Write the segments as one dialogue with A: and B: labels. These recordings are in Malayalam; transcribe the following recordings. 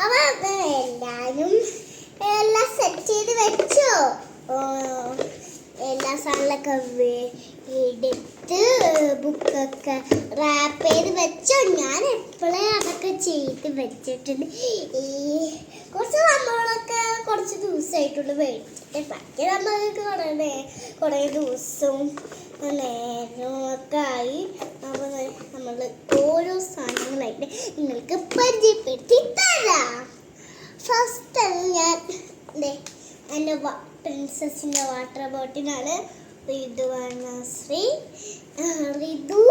A: അവ എല്ലാരും എല്ലാം സെറ്റ് ചെയ്ത് വെച്ചോ? എല്ലാ സാധനങ്ങളൊക്കെ എടുത്ത് ബുക്കൊക്കെ റാപ്പ് ചെയ്ത് വെച്ചോ? ഞാൻ എപ്പോഴേ അതൊക്കെ ചെയ്ത് വെച്ചിട്ടുണ്ട്. ഈ കുറച്ച് നമ്മളൊക്കെ കുറച്ച് ദിവസമായിട്ടുള്ള മേടിച്ചിട്ട് ബാക്കി നമ്മൾക്ക് കുറേ ദിവസവും നേരവും ഒക്കെ ആയി. അപ്പോൾ നമ്മൾ ഓരോ സാധനങ്ങളായിട്ട് നിങ്ങൾക്ക് പരിചയപ്പെടുത്തി തരാം. ഫസ്റ്റ് ഞാൻ എൻ്റെ പ്രിൻസസിൻ്റെ വാട്ടർ ബോട്ടിലാണ്. ഋതു വർണ്ണശ്രീ ഋതു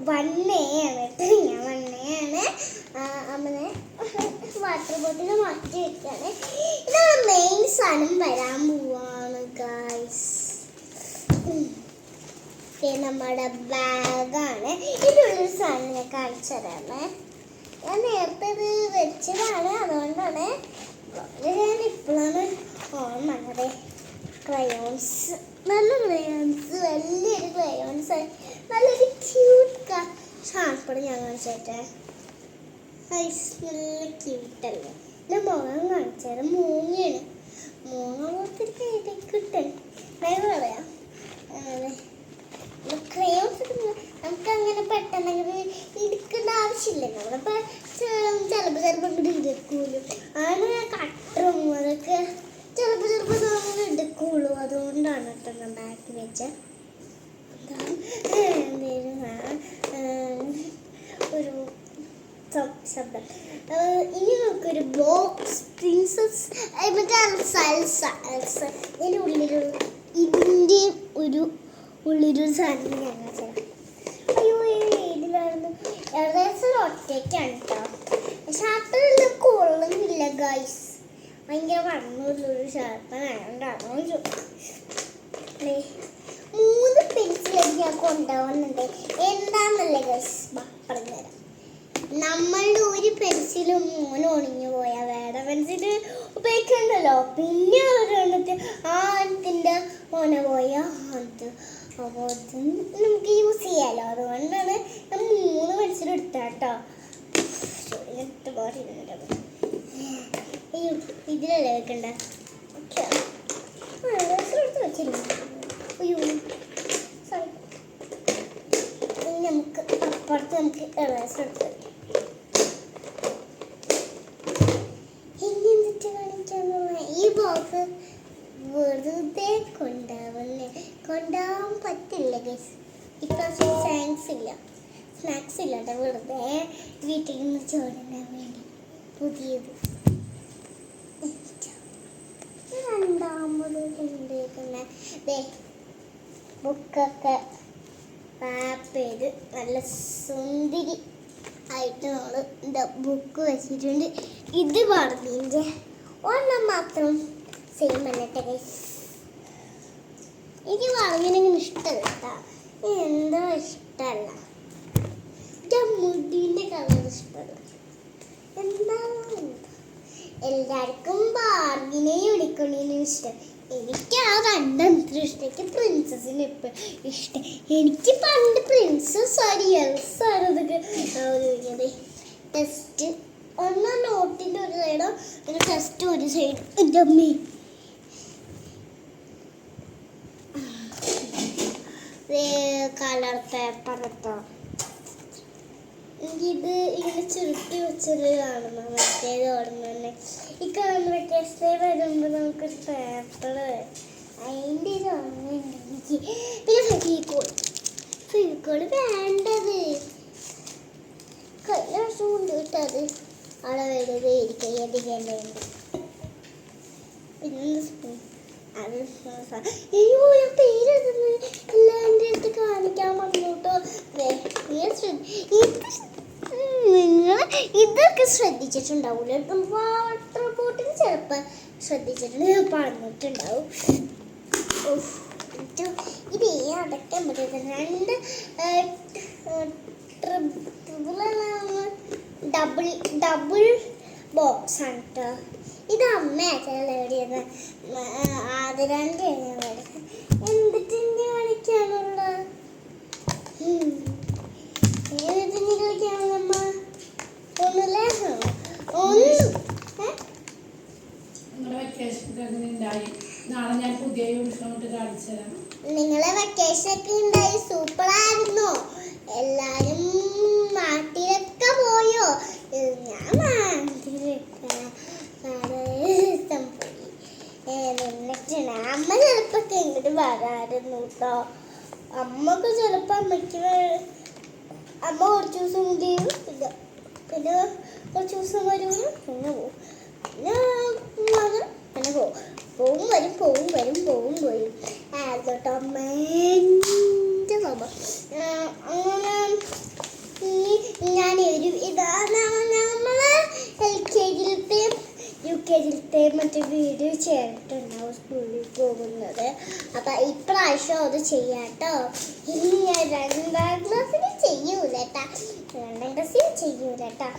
A: വണ്ണയാണ് കേട്ടോ. ഞാൻ വണ്ണയാണ്. അങ്ങനെ വാട്ടർ ബോട്ടിൽ മാറ്റി വെക്കാണ്. ഇതാണ് മെയിൻ സാധനം വരാൻ പോവാണ് ഗൈസ്. നമ്മുടെ ബാഗാണ്. ഇതിനുള്ളൊരു സാധനം ഞാൻ കാണിച്ചു തരാമേ. ഞാൻ നേരത്തെ ഇത് വെച്ചതാണ്, അതുകൊണ്ടാണ് ഞാൻ ഇപ്പോഴാണ് ഓർമ്മ. ക്രയോൺസ്, നല്ല ക്രയോൺസ്, വലിയൊരു ക്രയോൺസ്, നല്ലൊരു ക്യൂട്ട് ഷാർപ്പണ് ഞാൻ കാണിച്ചേട്ടെ. നല്ല ക്യൂട്ടല്ലേ. എൻ്റെ മുഖം കാണിച്ചത് മൂങ്ങയാണ്. മൂങ്ങ കിട്ടേ പറയാം. ക്രയോൺസ് നമുക്ക് അങ്ങനെ പെട്ടെന്ന് എടുക്കേണ്ട ആവശ്യമില്ല. നമ്മളിപ്പോൾ ചിലപ്പോൾ ഇങ്ങോട്ട് എടുക്കൂലും. അങ്ങനെ കട്ടറും അതൊക്കെ ചിലപ്പോൾ നമ്മൾ എടുക്കുള്ളൂ. അതുകൊണ്ടാണ് കേട്ടോ ഞാൻ ബാക്കി വെച്ച. ഒരു ശബ്ദം. ഇനി നമുക്കൊരു ബോക്സ് പ്രിൻസസ് മറ്റേ ഇതിൻ്റെ ഉള്ളിലൊരു സാധനം ഞങ്ങൾ ചെയ്യാം. അയ്യോ ഇതിലായിരുന്നു ഏകദേശം ഒറ്റയ്ക്കാണ് കേട്ടോ. ഷർട്ടിൽ കൊള്ളുന്നില്ല ഗൈസ്. ഭയങ്കര വണ്ണമുള്ളൊരു ഷർട്ടാണ്. 3 പെൻസിലേക്ക് ഞാൻ കൊണ്ടുപോകുന്നുണ്ട്. എന്താണെന്നല്ലേ ഗൈസ് പറഞ്ഞുതരാം. നമ്മളുടെ ഒരു പെൻസിലും 3 ഒണിഞ്ഞു പോയാൽ വേറെ പെൻസിൽ ഉപയോഗിക്കണ്ടല്ലോ. പിന്നെ ഒരെണ്ണത്തിൽ ആദ്യത്തിൻ്റെ മോന പോയാൽ അത് അപ്പോൾ നമുക്ക് യൂസ് ചെയ്യാമല്ലോ. അതുകൊണ്ടാണ് ഞാൻ 3 പെൻസിൽ എടുത്താട്ടോ. ഇതിലല്ലേ വെക്കണ്ട. നമുക്ക് അപ്പുറത്ത് നമുക്ക് ഇറേസർ എടുത്ത് ഇനി എന്നിട്ട് കാണിക്കാനുള്ള ഈ ബോക്സ് വെറുതെ കൊണ്ടാവാൻ പറ്റില്ല ഗൈസ്. ഇപ്രാവശ്യം സ്നാക്സ് ഇല്ല കേട്ടോ. വെറുതെ വീട്ടിൽ നിന്ന് ചോറിനാൻ വേണ്ടി പുതിയത്. രണ്ടാമത് കൊണ്ടുവയ്ക്കുന്ന ബുക്കൊക്കെ റാപ്പ് ചെയ്ത് നല്ല സുന്ദരി ആയിട്ട് നമ്മൾ എന്താ ബുക്ക് വെച്ചിട്ടുണ്ട്. ഇത് പറഞ്ഞതിൻ്റെ ഒരെണ്ണം മാത്രം സെയിം അല്ലട്ടെ ഗൈസ്. എനിക്ക് പറഞ്ഞിങ്ങനെ ഇഷ്ടമല്ല കേട്ടോ. എന്തോ ഇഷ്ടമല്ല. മുടിൻ്റെ കളർ ഇഷ്ടമല്ല. എന്താ എല്ലാവർക്കും ബാർഗിനെയും യൂണിക്കോണിനും ഇഷ്ടം. എനിക്ക് ആ രണ്ടെണ്ണത്തിന് ഇഷ്ടം. എനിക്ക് പ്രിൻസസിന് എപ്പോഴും ഇഷ്ടം. എനിക്ക് പണ്ട് പ്രിൻസസ് എൽസാണ് ഇതൊക്കെ ടെസ്റ്റ്. ഒന്നാം നോട്ടിൻ്റെ ഒരു സൈഡോ പിന്നെ ടെസ്റ്റ് ഒരു സൈഡ്. എൻ്റെ അമ്മേ കളർ പേപ്പർ എത്തോ. എനിക്കിത് ഇങ്ങനെ ചുരുട്ടി വെച്ചത് കാണുന്നു. മറ്റേത് ഓടുന്നു. ഈ കാണുന്ന ടെസ്റ്റ് വരുമ്പോൾ നമുക്കൊരു പേപ്പർ അതിൻ്റെ ഇത് ഓർമ്മയുണ്ട് എനിക്ക്. പിന്നെ ഫെവിക്കോള് വേണ്ടത് കഴിഞ്ഞ വർഷം കൊണ്ട് കിട്ടത് അളവേണ്ടത് എനിക്കധികമുണ്ട്. പിന്നെ സ്പൂൺ അത് അയ്യോ ഞാൻ പേരെഴുതുന്നു എല്ലാവരുടെ അടുത്ത് കാണിക്കാൻ പറഞ്ഞു കേട്ടോ. നിങ്ങൾ ഇതൊക്കെ ശ്രദ്ധിച്ചിട്ടുണ്ടാവില്ല. വാട്ടർ ബോട്ടിൽ ചിലപ്പോൾ ശ്രദ്ധിച്ചിട്ടുണ്ട്, പറഞ്ഞിട്ടുണ്ടാവും. ഇത് അടയ്ക്കാൻ പറ്റുന്നത് 2 ഡബിൾ ബോക്സ് ആണ് കേട്ടോ. ഇത് അമ്മയാച്ചാൽ എവിടെയാണ് ആദരാൻ്റെ എന്തിട്ട് കളിക്കാനുള്ള കളിക്കാനുള്ള അമ്മ ഒന്നുമില്ല. വെക്കേഷൻ ഒക്കെ ഉണ്ടായി സൂപ്പറായിരുന്നു. എല്ലാരും നാട്ടിലൊക്കെ പോയോ? ഞാൻ നാട്ടിലൊക്കെ പോയി. എന്നിട്ട് അമ്മ ചിലപ്പോ ഇങ്ങോട്ട് വരാറുന്നു കേട്ടോ. അമ്മക്ക് ചിലപ്പോ അമ്മ കുറച്ച് ദിവസം കൂടി പിന്നെ കുറച്ച് ദിവസം വരും, പിന്നെ പോവും, പിന്നെ പോവും വരും പോവും വരും പോവും വരും കേട്ടോ അമ്മേൻ്റെ സ്വഭാവം. അങ്ങനെ ഞാൻ നമ്മള് LKG-യിലത്തെ UKG-യിലത്തെ മറ്റേ വീഡിയോ ചെയ്തിട്ടുണ്ടാവും സ്കൂളിൽ പോകുന്നത്. അപ്പം ഇപ്രാവശ്യം അത് ചെയ്യാട്ടോ. ഇനി ഞാൻ 2ാം ക്ലാസ്സിൽ ചെയ്യൂലേട്ടാ. 2ാം ക്ലാസ്സിൽ ചെയ്യൂലേട്ടാ.